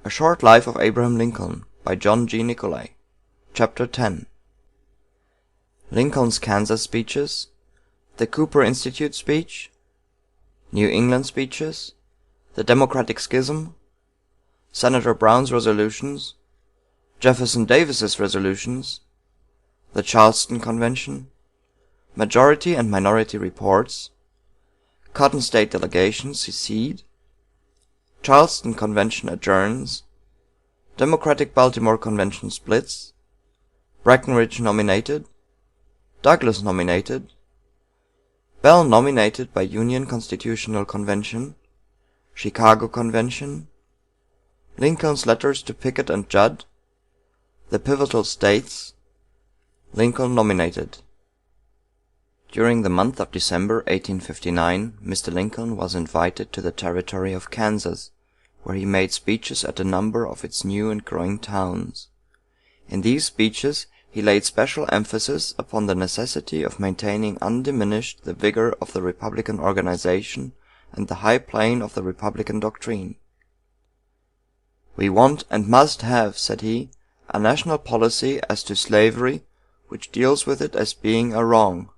A Short Life of Abraham Lincoln by John G. Nicolay. Chapter 10. Lincoln's Kansas Speeches, the Cooper Institute Speech, New England Speeches, the Democratic Schism, Senator Brown's Resolutions, Jefferson Davis's Resolutions, the Charleston Convention, Majority and Minority Reports, Cotton State Delegations secede, Charleston Convention adjourns, Democratic Baltimore Convention splits, Breckinridge nominated, Douglas nominated, Bell nominated by Union Constitutional Convention, Chicago Convention, Lincoln's letters to Pickett and Judd, the pivotal states, Lincoln nominated. During the month of December 1859, Mr. Lincoln was invited to the territory of Kansas, where he made speeches at a number of its new and growing towns. In these speeches he laid special emphasis upon the necessity of maintaining undiminished the vigor of the Republican organization and the high plane of the Republican doctrine. "We want and must have," said he, "a national policy as to slavery which deals with it as being a wrong.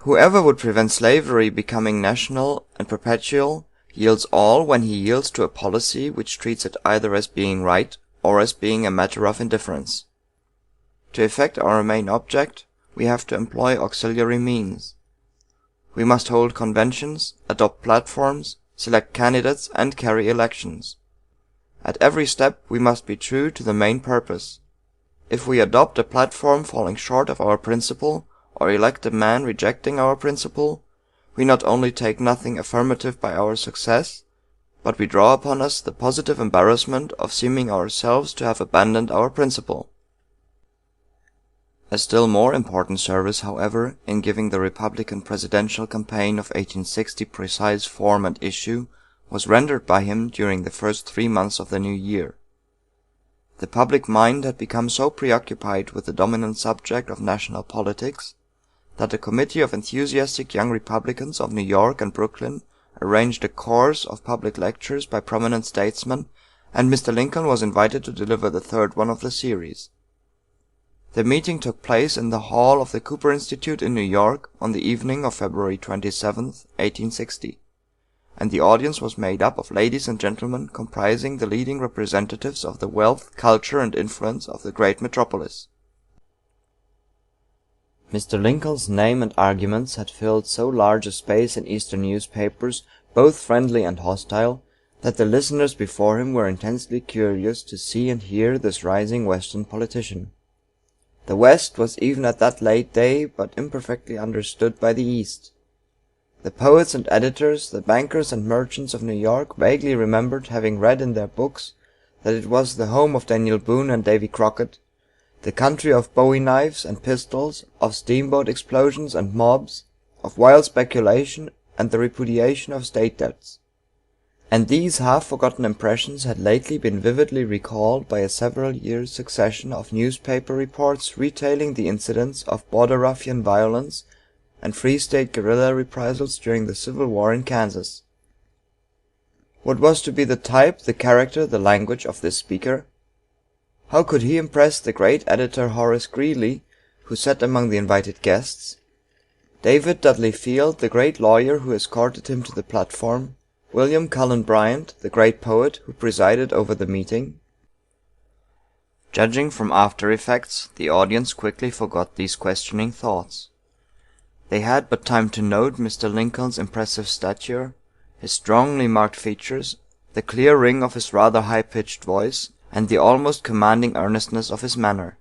Whoever would prevent slavery becoming national and perpetual yields all when he yields to a policy which treats it either as being right or as being a matter of indifference. To effect our main object, we have to employ auxiliary means. We must hold conventions, adopt platforms, select candidates, and carry elections. At every step we must be true to the main purpose. If we adopt a platform falling short of our principle, or elect a man rejecting our principle, we not only take nothing affirmative by our success, but we draw upon us the positive embarrassment of seeming ourselves to have abandoned our principle." A still more important service, however, in giving the Republican presidential campaign of 1860 precise form and issue, was rendered by him during the first 3 months of the new year. The public mind had become so preoccupied with the dominant subject of national politics that a committee of enthusiastic young Republicans of New York and Brooklyn arranged a course of public lectures by prominent statesmen, and Mr. Lincoln was invited to deliver the third one of the series. The meeting took place in the hall of the Cooper Institute in New York on the evening of February 27th, 1860, and the audience was made up of ladies and gentlemen comprising the leading representatives of the wealth, culture, and influence of the great metropolis. Mr. Lincoln's name and arguments had filled so large a space in Eastern newspapers, both friendly and hostile, that the listeners before him were intensely curious to see and hear this rising Western politician. The West was even at that late day but imperfectly understood by the East. The poets and editors, the bankers and merchants of New York vaguely remembered having read in their books that it was the home of Daniel Boone and Davy Crockett, the country of bowie knives and pistols, of steamboat explosions and mobs, of wild speculation and the repudiation of state debts. And these half-forgotten impressions had lately been vividly recalled by a several years' succession of newspaper reports retailing the incidents of border ruffian violence and Free State guerrilla reprisals during the Civil War in Kansas. What was to be the type, the character, the language of this speaker? How could he impress the great editor Horace Greeley, who sat among the invited guests, David Dudley Field, the great lawyer who escorted him to the platform, William Cullen Bryant, the great poet, who presided over the meeting? Judging from after effects, the audience quickly forgot these questioning thoughts. They had but time to note Mr. Lincoln's impressive stature, his strongly marked features, the clear ring of his rather high-pitched voice, and the almost commanding earnestness of his manner.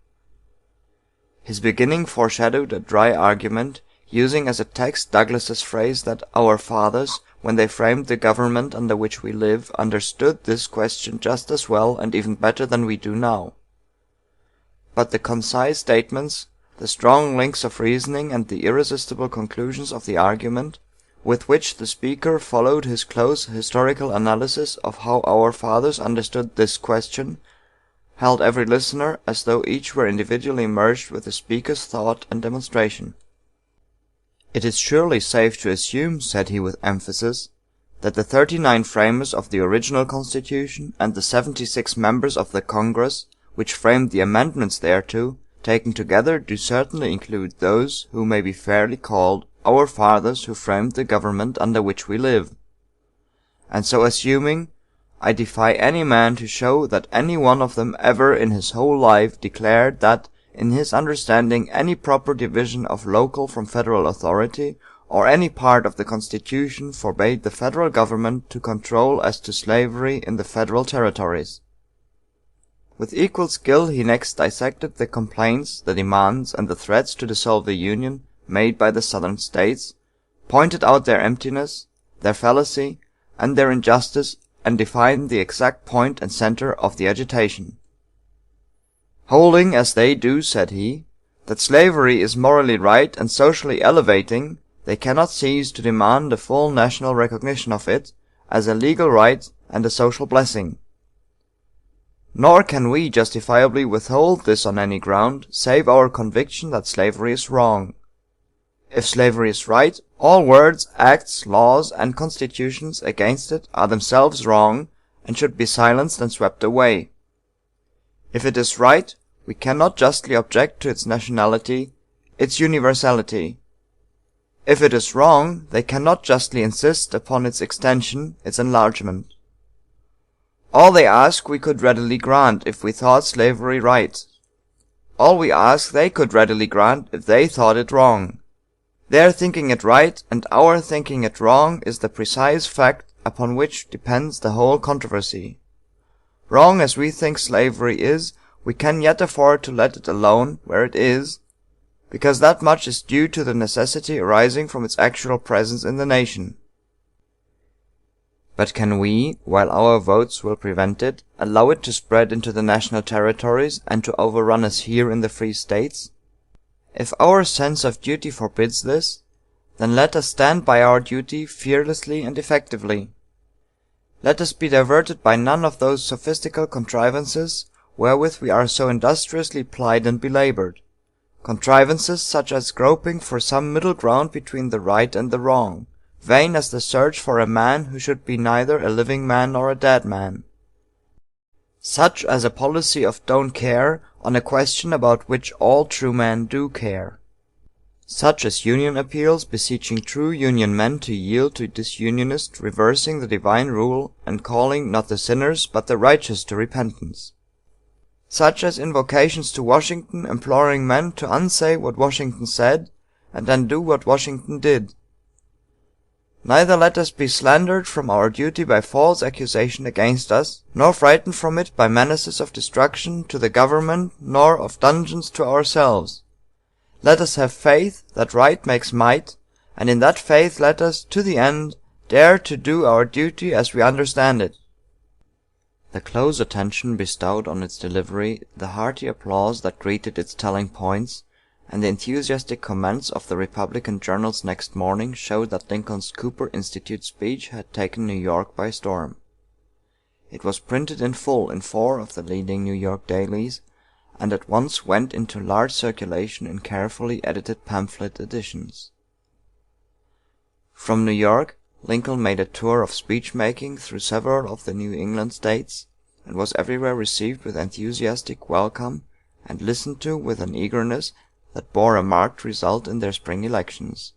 His beginning foreshadowed a dry argument, using as a text Douglas's phrase that our fathers, when they framed the government under which we live, understood this question just as well and even better than we do now. But the concise statements, the strong links of reasoning, and the irresistible conclusions of the argument, with which the speaker followed his close historical analysis of how our fathers understood this question, held every listener as though each were individually merged with the speaker's thought and demonstration. "It is surely safe to assume," said he with emphasis, that the 39 framers of the original Constitution and the 76 members of the Congress which framed the amendments thereto, taken together, do certainly include those who may be fairly called our fathers who framed the government under which we live. And so assuming, I defy any man to show that any one of them ever in his whole life declared that in his understanding any proper division of local from federal authority, or any part of the Constitution forbade the federal government to control as to slavery in the federal territories. With equal skill he next dissected the complaints, the demands, and the threats to dissolve the Union made by the Southern States, pointed out their emptiness, their fallacy, and their injustice, and defined the exact point and center of the agitation. Holding, as they do, said he, that slavery is morally right and socially elevating, they cannot cease to demand a full national recognition of it as a legal right and a social blessing. Nor can we justifiably withhold this on any ground, save our conviction that slavery is wrong. If slavery is right, all words, acts, laws, and constitutions against it are themselves wrong, and should be silenced and swept away. If it is right, we cannot justly object to its nationality, its universality. If it is wrong, they cannot justly insist upon its extension, its enlargement. All they ask we could readily grant if we thought slavery right. All we ask they could readily grant if they thought it wrong. Their thinking it right and our thinking it wrong is the precise fact upon which depends the whole controversy. Wrong as we think slavery is, we can yet afford to let it alone where it is, because that much is due to the necessity arising from its actual presence in the nation. But can we, while our votes will prevent it, allow it to spread into the national territories and to overrun us here in the free states? If our sense of duty forbids this, then let us stand by our duty fearlessly and effectively. Let us be diverted by none of those sophistical contrivances wherewith we are so industriously plied and belabored, contrivances such as groping for some middle ground between the right and the wrong, vain as the search for a man who should be neither a living man nor a dead man, such as a policy of don't care on a question about which all true men do care, such as union appeals beseeching true union men to yield to disunionists reversing the divine rule and calling not the sinners but the righteous to repentance, such as invocations to Washington imploring men to unsay what Washington said and undo what Washington did. Neither let us be slandered from our duty by false accusation against us, nor frightened from it by menaces of destruction to the government nor of dungeons to ourselves. Let us have faith that right makes might, and in that faith let us, to the end, dare to do our duty as we understand it. The close attention bestowed on its delivery, the hearty applause that greeted its telling points, and the enthusiastic comments of the Republican journals next morning showed that Lincoln's Cooper Institute speech had taken New York by storm. It was printed in full in 4 of the leading New York dailies, and at once went into large circulation in carefully edited pamphlet editions. From New York, Lincoln made a tour of speech-making through several of the New England states, and was everywhere received with enthusiastic welcome, and listened to with an eagerness that bore a marked result in their spring elections.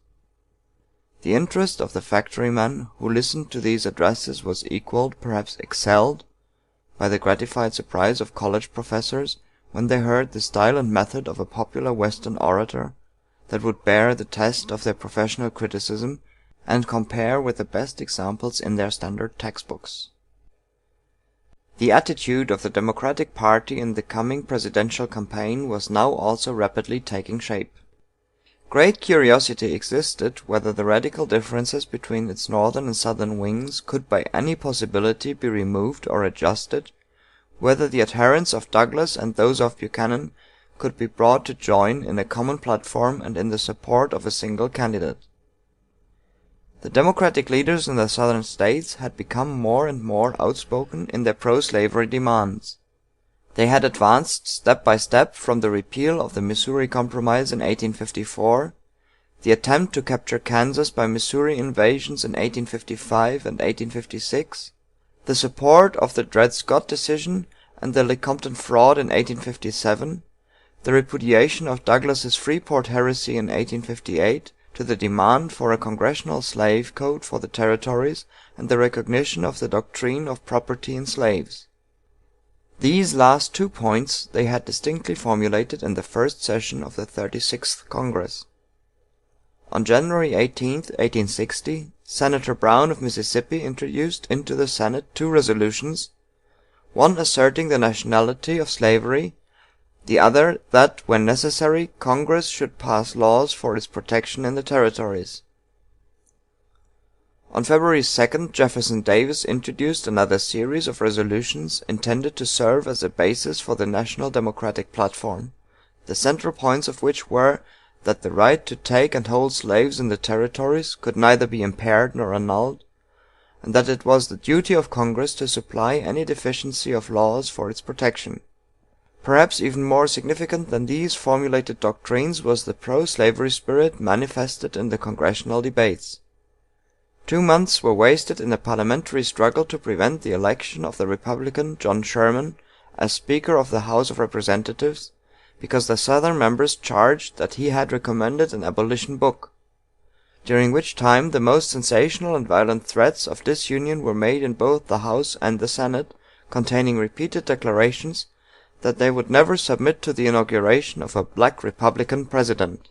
The interest of the factorymen who listened to these addresses was equaled, perhaps excelled, by the gratified surprise of college professors when they heard the style and method of a popular Western orator that would bear the test of their professional criticism and compare with the best examples in their standard textbooks. The attitude of the Democratic party in the coming presidential campaign was now also rapidly taking shape. Great curiosity existed whether the radical differences between its northern and southern wings could by any possibility be removed or adjusted, whether the adherents of Douglas and those of Buchanan could be brought to join in a common platform and in the support of a single candidate. The Democratic leaders in the Southern states had become more and more outspoken in their pro-slavery demands. They had advanced step by step from the repeal of the Missouri Compromise in 1854 the attempt to capture Kansas by Missouri invasions in 1855 and 1856, the support of the Dred Scott decision and the Lecompton fraud in 1857, the repudiation of Douglas's Freeport heresy in 1858 to the demand for a congressional slave code for the territories and the recognition of the doctrine of property in slaves. These last 2 points they had distinctly formulated in the first session of the 36th Congress. On January 18, 1860, Senator Brown of Mississippi introduced into the Senate 2 resolutions, one asserting the nationality of slavery, the other that, when necessary, Congress should pass laws for its protection in the territories. On February 2, Jefferson Davis introduced another series of resolutions intended to serve as a basis for the National Democratic Platform, the central points of which were that the right to take and hold slaves in the territories could neither be impaired nor annulled, and that it was the duty of Congress to supply any deficiency of laws for its protection. Perhaps even more significant than these formulated doctrines was the pro-slavery spirit manifested in the congressional debates. 2 months were wasted in a parliamentary struggle to prevent the election of the Republican John Sherman as Speaker of the House of Representatives, because the Southern members charged that he had recommended an abolition book, during which time the most sensational and violent threats of disunion were made in both the House and the Senate, containing repeated declarations that they would never submit to the inauguration of a black Republican president.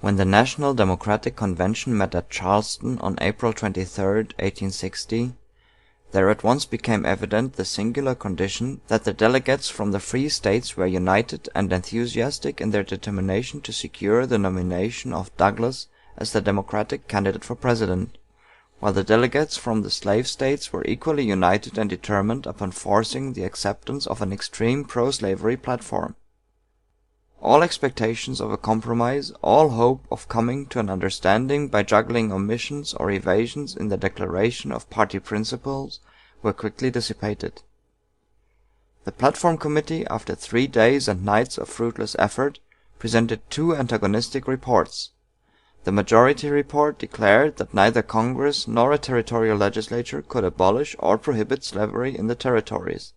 When the National Democratic Convention met at Charleston on April 23, 1860, there at once became evident the singular condition that the delegates from the free states were united and enthusiastic in their determination to secure the nomination of Douglas as the Democratic candidate for president, while the delegates from the slave states were equally united and determined upon forcing the acceptance of an extreme pro-slavery platform. All expectations of a compromise, all hope of coming to an understanding by juggling omissions or evasions in the declaration of party principles, were quickly dissipated. The Platform Committee, after 3 days and nights of fruitless effort, presented 2 antagonistic reports. The Majority Report declared that neither Congress nor a territorial legislature could abolish or prohibit slavery in the territories,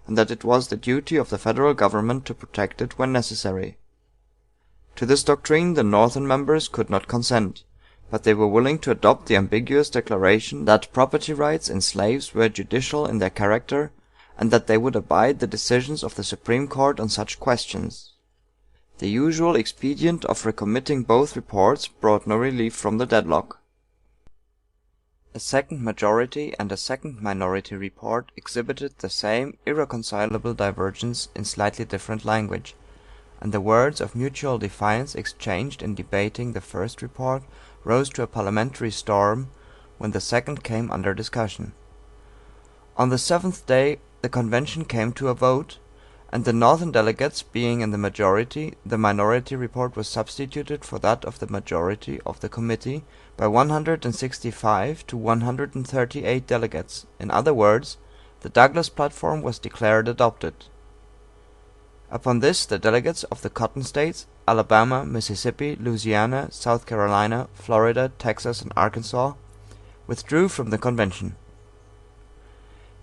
and that it was the duty of the federal government to protect it when necessary. To this doctrine the Northern members could not consent, but they were willing to adopt the ambiguous declaration that property rights in slaves were judicial in their character, and that they would abide the decisions of the Supreme Court on such questions. The usual expedient of recommitting both reports brought no relief from the deadlock. A second majority and a second minority report exhibited the same irreconcilable divergence in slightly different language, and the words of mutual defiance exchanged in debating the first report rose to a parliamentary storm when the second came under discussion. On the 7th day the convention came to a vote, and the Northern delegates being in the majority, the minority report was substituted for that of the majority of the committee by 165 to 138 delegates. In other words, the Douglas platform was declared adopted. Upon this the delegates of the Cotton States, Alabama, Mississippi, Louisiana, South Carolina, Florida, Texas, and Arkansas, withdrew from the convention.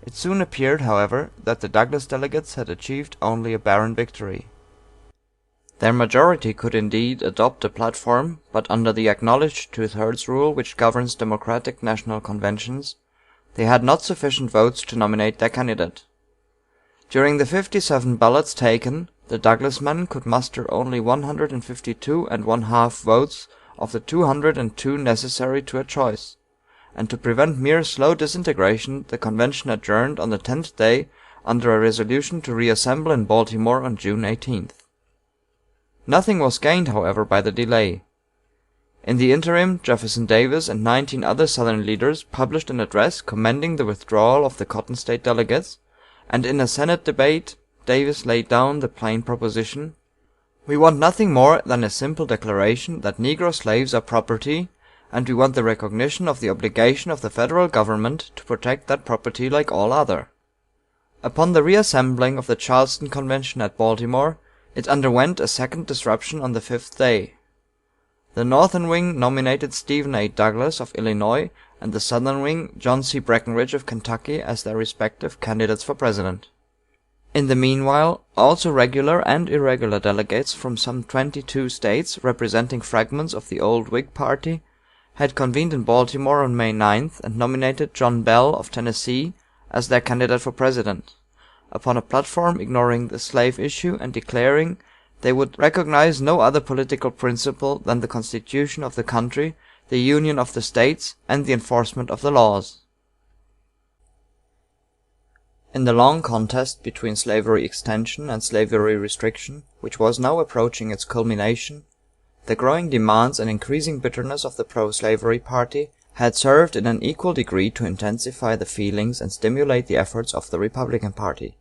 It soon appeared, however, that the Douglas delegates had achieved only a barren victory. Their majority could indeed adopt a platform, but under the acknowledged 2/3 rule which governs democratic national conventions, they had not sufficient votes to nominate their candidate. During the 57 ballots taken, the Douglas men could muster only 152 1/2 votes of the 202 necessary to a choice, and to prevent mere slow disintegration the convention adjourned on the 10th day under a resolution to reassemble in Baltimore on June 18th. Nothing was gained, however, by the delay. In the interim Jefferson Davis and 19 other Southern leaders published an address commending the withdrawal of the Cotton State delegates, and in a Senate debate Davis laid down the plain proposition: "We want nothing more than a simple declaration that Negro slaves are property, and we want the recognition of the obligation of the federal government to protect that property like all other." Upon the reassembling of the Charleston Convention at Baltimore, it underwent a second disruption on the 5th day. The northern wing nominated Stephen A. Douglas of Illinois and the southern wing John C. Breckinridge of Kentucky as their respective candidates for president. In the meanwhile, also regular and irregular delegates from some 22 states representing fragments of the old Whig Party had convened in Baltimore on May 9th and nominated John Bell of Tennessee as their candidate for president, upon a platform ignoring the slave issue and declaring they would recognize no other political principle than the Constitution of the country, the union of the states, and the enforcement of the laws. In the long contest between slavery extension and slavery restriction, which was now approaching its culmination, the growing demands and increasing bitterness of the pro-slavery party had served in an equal degree to intensify the feelings and stimulate the efforts of the Republican Party.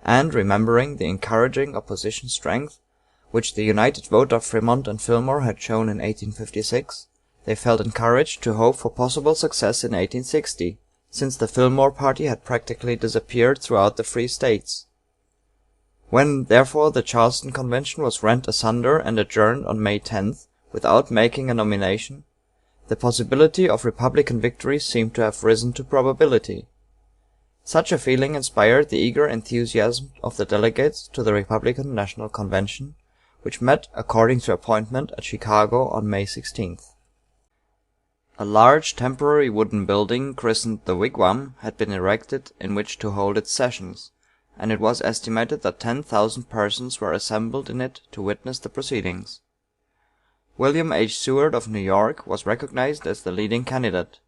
And remembering the encouraging opposition strength which the united vote of Fremont and Fillmore had shown in 1856, they felt encouraged to hope for possible success in 1860, since the Fillmore party had practically disappeared throughout the free states. When, therefore, the Charleston Convention was rent asunder and adjourned on May 10th without making a nomination, the possibility of Republican victory seemed to have risen to probability. Such a feeling inspired the eager enthusiasm of the delegates to the Republican National Convention, which met according to appointment at Chicago on May 16th. A large temporary wooden building christened the Wigwam had been erected in which to hold its sessions, and it was estimated that 10,000 persons were assembled in it to witness the proceedings. William H. Seward of New York was recognized as the leading candidate,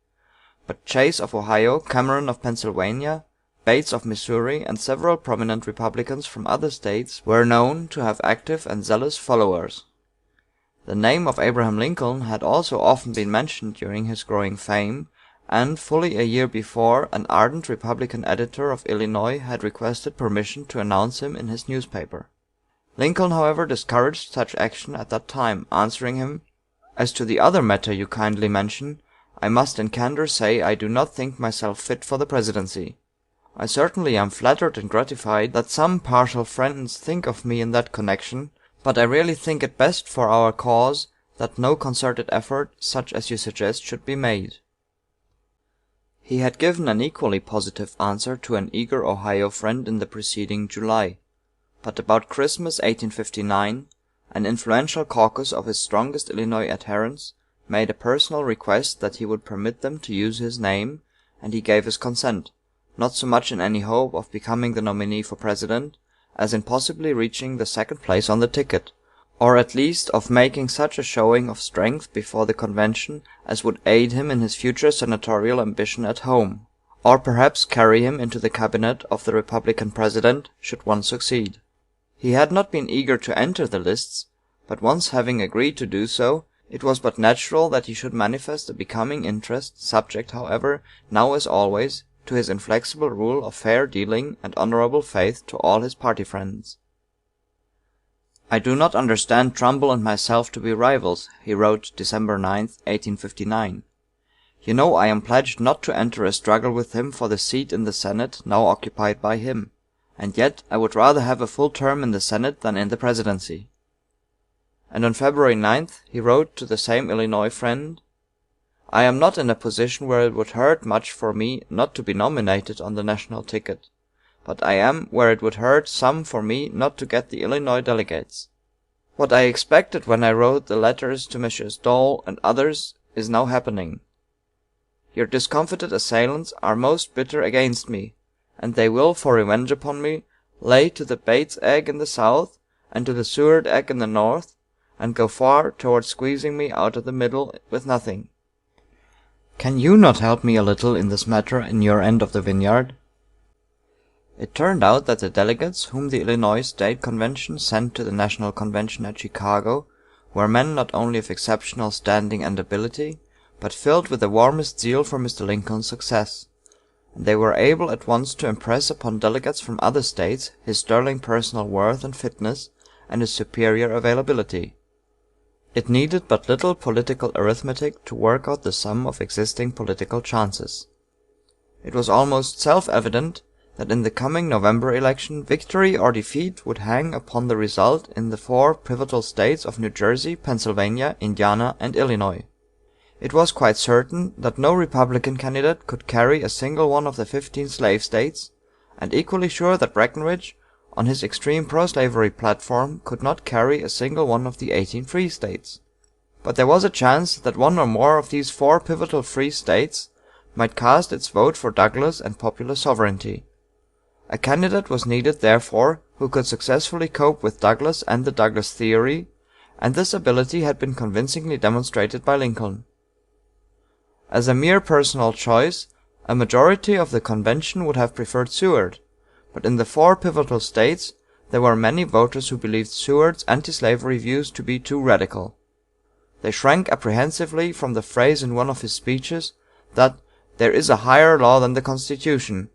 but Chase of Ohio, Cameron of Pennsylvania, Bates of Missouri, and several prominent Republicans from other states were known to have active and zealous followers. The name of Abraham Lincoln had also often been mentioned during his growing fame, and fully a year before an ardent Republican editor of Illinois had requested permission to announce him in his newspaper. Lincoln, however, discouraged such action at that time, answering him, "As to the other matter you kindly mention, I must in candor say I do not think myself fit for the presidency. I certainly am flattered and gratified that some partial friends think of me in that connection, but I really think it best for our cause that no concerted effort such as you suggest should be made." He had given an equally positive answer to an eager Ohio friend in the preceding July, but about Christmas 1859 an influential caucus of his strongest Illinois adherents made a personal request that he would permit them to use his name, and he gave his consent, not so much in any hope of becoming the nominee for president, as in possibly reaching the second place on the ticket, or at least of making such a showing of strength before the convention as would aid him in his future senatorial ambition at home, or perhaps carry him into the cabinet of the Republican president, should one succeed. He had not been eager to enter the lists, but once having agreed to do so, it was but natural that he should manifest a becoming interest, subject, however, now as always, to his inflexible rule of fair dealing and honorable faith to all his party friends. "I do not understand Trumbull and myself to be rivals," he wrote December 9th, 1859. "You know I am pledged not to enter a struggle with him for the seat in the Senate now occupied by him, and yet I would rather have a full term in the Senate than in the presidency." And on February 9th he wrote to the same Illinois friend, "I am not in a position where it would hurt much for me not to be nominated on the national ticket, but I am where it would hurt some for me not to get the Illinois delegates. What I expected when I wrote the letters to Messrs. Dole and others is now happening. Your discomfited assailants are most bitter against me, and they will, for revenge upon me, lay to the Bates egg in the South, and to the Seward egg in the North, and go far toward squeezing me out of the middle with nothing. Can you not help me a little in this matter in your end of the vineyard?" It turned out that the delegates whom the Illinois State Convention sent to the National Convention at Chicago were men not only of exceptional standing and ability, but filled with the warmest zeal for Mr. Lincoln's success, and they were able at once to impress upon delegates from other states his sterling personal worth and fitness, and his superior availability. It needed but little political arithmetic to work out the sum of existing political chances. It was almost self-evident that in the coming November election victory or defeat would hang upon the result in the 4 pivotal states of New Jersey, Pennsylvania, Indiana, and Illinois. It was quite certain that no Republican candidate could carry a single one of the 15 slave states, and equally sure that Breckinridge, on his extreme pro-slavery platform, could not carry a single one of the 18 free states. But there was a chance that one or more of these 4 pivotal free states might cast its vote for Douglas and popular sovereignty. A candidate was needed, therefore, who could successfully cope with Douglas and the Douglas theory, and this ability had been convincingly demonstrated by Lincoln. As a mere personal choice, a majority of the convention would have preferred Seward, but in the 4 pivotal states there were many voters who believed Seward's anti-slavery views to be too radical. They shrank apprehensively from the phrase in one of his speeches that "there is a higher law than the Constitution."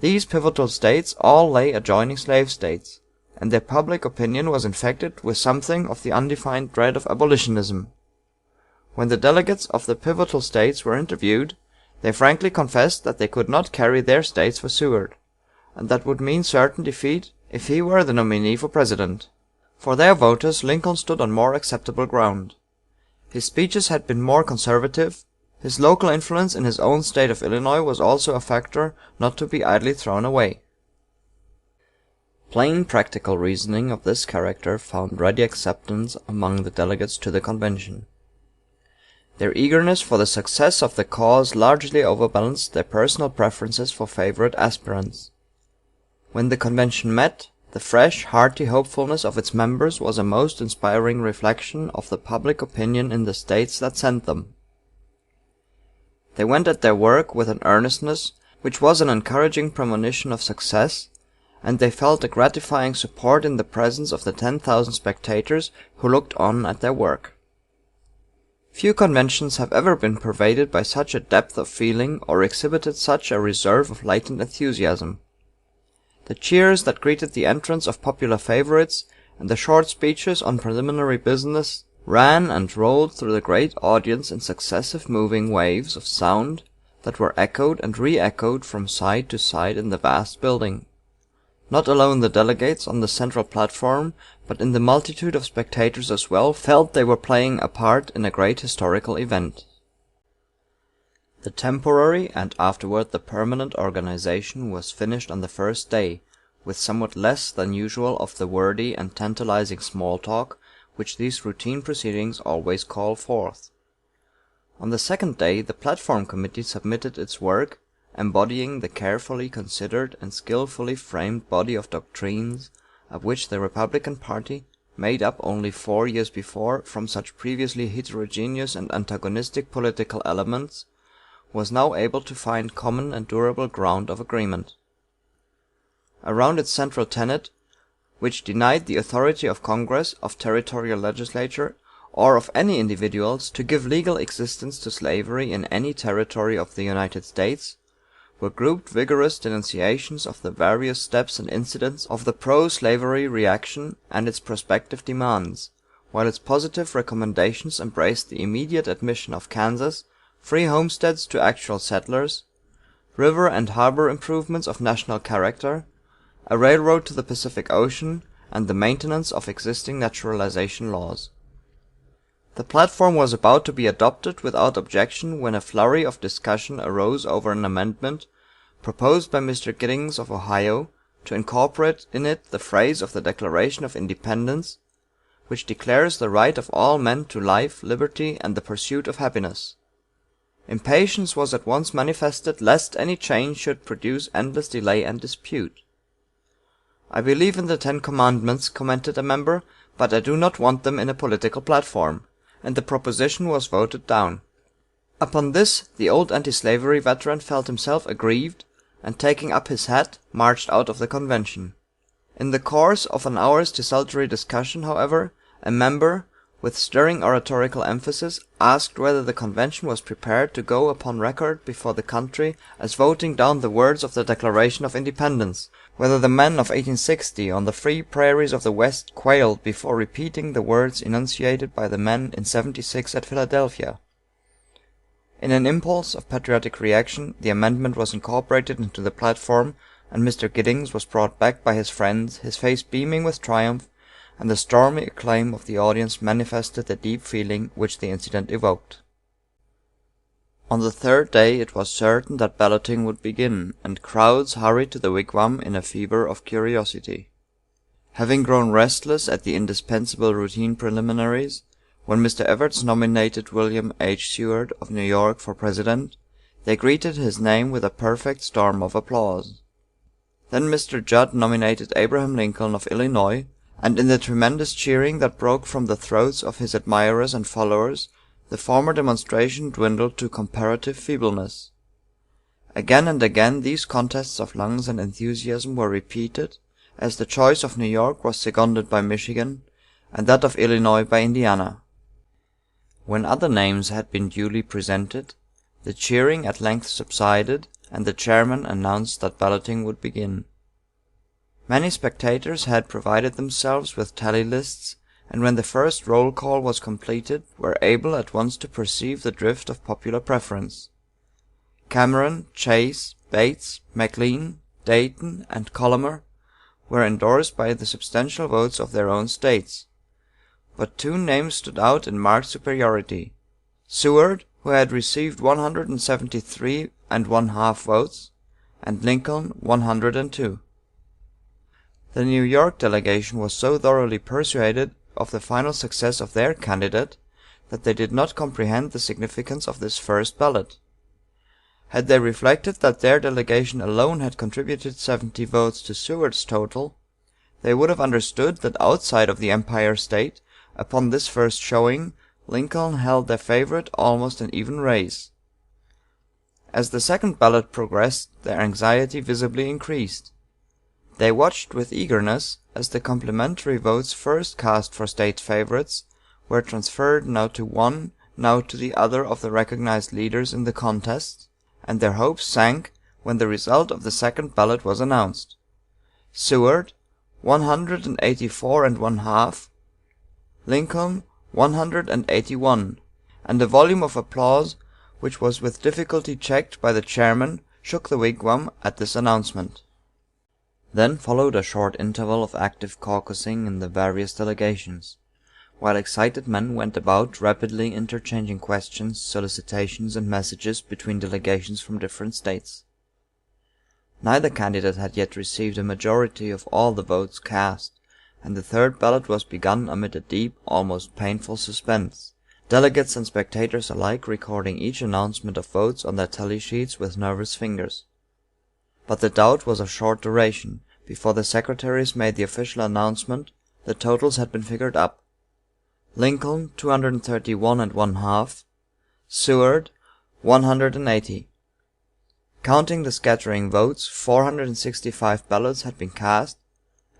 These pivotal states all lay adjoining slave states, and their public opinion was infected with something of the undefined dread of abolitionism. When the delegates of the pivotal states were interviewed, they frankly confessed that they could not carry their states for Seward, and that would mean certain defeat if he were the nominee for president. For their voters Lincoln stood on more acceptable ground. His speeches had been more conservative, his local influence in his own state of Illinois was also a factor not to be idly thrown away. Plain practical reasoning of this character found ready acceptance among the delegates to the convention. Their eagerness for the success of the cause largely overbalanced their personal preferences for favorite aspirants. When the convention met, the fresh, hearty hopefulness of its members was a most inspiring reflection of the public opinion in the states that sent them. They went at their work with an earnestness which was an encouraging premonition of success, and they felt a gratifying support in the presence of the 10,000 spectators who looked on at their work. Few conventions have ever been pervaded by such a depth of feeling or exhibited such a reserve of latent enthusiasm. The cheers that greeted the entrance of popular favorites, and the short speeches on preliminary business, ran and rolled through the great audience in successive moving waves of sound that were echoed and re-echoed from side to side in the vast building. Not alone the delegates on the central platform, but in the multitude of spectators as well, felt they were playing a part in a great historical event. The temporary and afterward the permanent organization was finished on the first day, with somewhat less than usual of the wordy and tantalizing small talk which these routine proceedings always call forth. On the second day the platform committee submitted its work, embodying the carefully considered and skillfully framed body of doctrines of which the Republican party, made up only 4 years before from such previously heterogeneous and antagonistic political elements, was now able to find common and durable ground of agreement. Around its central tenet, which denied the authority of Congress, of territorial legislature, or of any individuals to give legal existence to slavery in any territory of the United States, were grouped vigorous denunciations of the various steps and incidents of the pro-slavery reaction and its prospective demands, while its positive recommendations embraced the immediate admission of Kansas, free homesteads to actual settlers, river and harbor improvements of national character, a railroad to the Pacific Ocean, and the maintenance of existing naturalization laws. The platform was about to be adopted without objection when a flurry of discussion arose over an amendment proposed by Mr. Giddings of Ohio to incorporate in it the phrase of the Declaration of Independence, which declares the right of all men to life, liberty, and the pursuit of happiness. Impatience was at once manifested lest any change should produce endless delay and dispute. "I believe in the 10 Commandments," commented a member, "but I do not want them in a political platform," and the proposition was voted down. Upon this the old anti-slavery veteran felt himself aggrieved, and taking up his hat, marched out of the convention. In the course of an hour's desultory discussion, however, a member, with stirring oratorical emphasis, asked whether the convention was prepared to go upon record before the country as voting down the words of the Declaration of Independence, whether the men of 1860 on the free prairies of the West quailed before repeating the words enunciated by the men in '76 at Philadelphia. In an impulse of patriotic reaction the amendment was incorporated into the platform, and Mr. Giddings was brought back by his friends, his face beaming with triumph, and the stormy acclaim of the audience manifested the deep feeling which the incident evoked. On the third day it was certain that balloting would begin, and crowds hurried to the wigwam in a fever of curiosity. Having grown restless at the indispensable routine preliminaries, when Mr. Evarts nominated William H. Seward of New York for President, they greeted his name with a perfect storm of applause. Then Mr. Judd nominated Abraham Lincoln of Illinois, and in the tremendous cheering that broke from the throats of his admirers and followers, the former demonstration dwindled to comparative feebleness. Again and again these contests of lungs and enthusiasm were repeated, as the choice of New York was seconded by Michigan, and that of Illinois by Indiana. When other names had been duly presented, the cheering at length subsided, and the chairman announced that balloting would begin. Many spectators had provided themselves with tally lists, and when the first roll call was completed were able at once to perceive the drift of popular preference. Cameron, Chase, Bates, McLean, Dayton, and Collamer were endorsed by the substantial votes of their own states. But two names stood out in marked superiority: Seward, who had received 173 1/2 votes, and Lincoln 102. The New York delegation was so thoroughly persuaded of the final success of their candidate that they did not comprehend the significance of this first ballot. Had they reflected that their delegation alone had contributed 70 votes to Seward's total, they would have understood that outside of the Empire State, upon this first showing, Lincoln held their favorite almost an even race. As the second ballot progressed, their anxiety visibly increased. They watched with eagerness as the complimentary votes first cast for state favorites were transferred now to one, now to the other of the recognized leaders in the contest, and their hopes sank when the result of the second ballot was announced: Seward 184 1/2, Lincoln 181, and a volume of applause, which was with difficulty checked by the chairman, shook the wigwam at this announcement. Then followed a short interval of active caucusing in the various delegations, while excited men went about rapidly interchanging questions, solicitations, and messages between delegations from different states. Neither candidate had yet received a majority of all the votes cast, and the third ballot was begun amid a deep, almost painful suspense, delegates and spectators alike recording each announcement of votes on their tally sheets with nervous fingers. But the doubt was of short duration. Before the secretaries made the official announcement, the totals had been figured up: Lincoln 231 1/2, Seward 180. Counting the scattering votes, 465 ballots had been cast,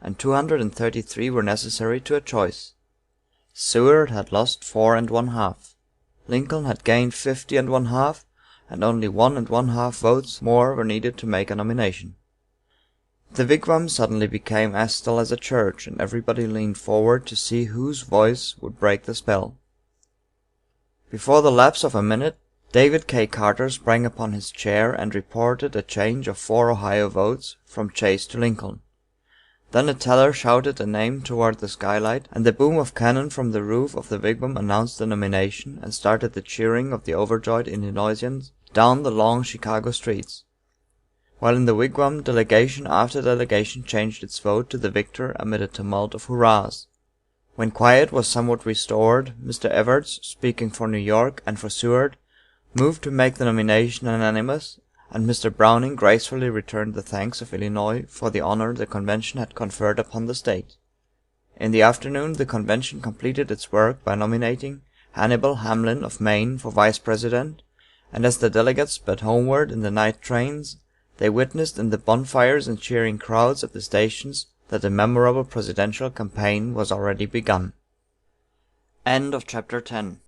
and 233 were necessary to a choice. Seward had lost 4 1/2. Lincoln had gained 50 1/2, and only 1 1/2 votes more were needed to make a nomination. The wigwam suddenly became as still as a church, and everybody leaned forward to see whose voice would break the spell. Before the lapse of a minute, David K. Carter sprang upon his chair and reported a change of 4 Ohio votes from Chase to Lincoln. Then a teller shouted a name toward the skylight, and the boom of cannon from the roof of the wigwam announced the nomination and started the cheering of the overjoyed Illinoisans down the long Chicago streets. While in the wigwam, delegation after delegation changed its vote to the victor amid a tumult of hurrahs. When quiet was somewhat restored, Mr. Evarts, speaking for New York and for Seward, moved to make the nomination unanimous, and Mr. Browning gracefully returned the thanks of Illinois for the honor the convention had conferred upon the state. In the afternoon the convention completed its work by nominating Hannibal Hamlin of Maine for vice president, and as the delegates sped homeward in the night trains, they witnessed in the bonfires and cheering crowds at the stations that the memorable presidential campaign was already begun. End of chapter 10.